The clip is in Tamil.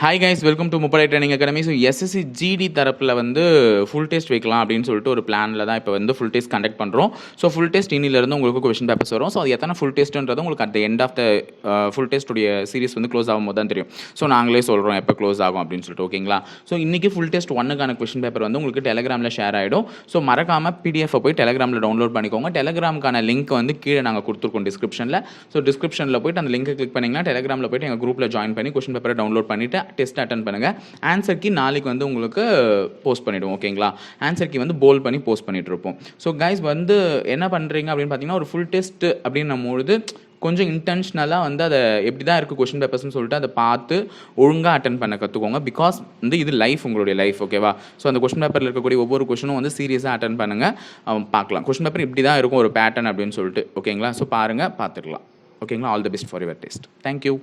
ஹாய் கைஸ், வெல்கம் டு முப்படை training academy. So SSC GD தரப்பில் வந்து ஃபுல் டெஸ்ட் வைக்கலாம் அப்படின்னு சொல்லிட்டு ஒரு பிளானில் தான் இப்போ வந்து ஃபுல் டெஸ்ட் கண்டக்ட் பண்ணுறோம். ஸோ ஃபுல் டெஸ்ட் இன்னிலிருந்து உங்களுக்கு கொஸ்டின் பேப்பர்ஸ் வரும். ஸோ அது எத்தனை ஃபுல் டெஸ்ட்டுன்றது உங்களுக்கு at the end of the full டெஸ்ட்டுடைய சீரிஸ் வந்து க்ளோஸ் ஆகும்போது தான் தெரியும். ஸோ நாங்களே சொல்கிறோம் எப்போ க்ளோஸ் ஆகும் அப்படின்னு சொல்லிட்டு. ஓகேங்களா? ஸோ இன்றைக்கி ஃபுல் டெஸ்ட் 1க்கான கொஸ்டின் பேப்பர் வந்து உங்களுக்கு டெலிகிராமில் ஷேர் ஆகிடும். ஸோ மறக்காமல் பிடிஎஃப் போய் டெலிகிராமில் டவுன்லோட் பண்ணிக்கோங்க. டெலிகிராமுக்கான லிங்க் வந்து கீழே நாங்கள் கொடுத்துருக்கோம் டிஸ்கிரிப்ஷனில். ஸோ டிஸ்கிரிப்ஷனில் போய்ட்டு அந்த லிங்கை கிளிக் பண்ணிங்கன்னா டெலிகிராமில் போய்ட்டு எங்கள் குரூப்பில் ஜாயின் பண்ணி கொஸ்டின் பேப்பரை டவுன்லோட் பண்ணிவிட்டு டெஸ்ட் அட்டன் பண்ணுங்கள். ஆன்சர் கீ நாளைக்கு வந்து உங்களுக்கு போஸ்ட் பண்ணிவிடுவோம். ஓகேங்களா? ஆன்சர் கீ வந்து போல்ட் பண்ணி போஸ்ட் பண்ணிட்டு இருப்போம். ஸோ கைஸ் வந்து என்ன பண்ணுறீங்க அப்படின்னு பார்த்தீங்கன்னா, ஒரு ஃபுல் டெஸ்ட் அப்படின்னு நம்மளுது கொஞ்சம் இன்டென்ஷனலாக வந்து அதை எப்படி தான் இருக்குது கொஷின் பேப்பர்ஸ்னு சொல்லிட்டு அதை பார்த்து ஒழுங்காக அட்டன் பண்ண கற்றுக்கோங்க. பிகாஸ் வந்து இது லைஃப், உங்களுடைய லைஃப். ஓகேவா? ஸோ அந்த கொஷின் பேப்பரில் இருக்கக்கூடிய ஒவ்வொரு கொஷனும் வந்து சீரியஸாக அட்டன் பண்ணுங்கள். பார்க்கலாம் கொஷின் பேப்பர் இப்படி தான் இருக்கும் ஒரு பேட்டர்ன் அப்படின்னு சொல்லிட்டு. ஓகேங்களா? ஸோ பாருங்கள், பார்த்துக்கலாம். ஓகேங்களா? All the best for your test. Thank you.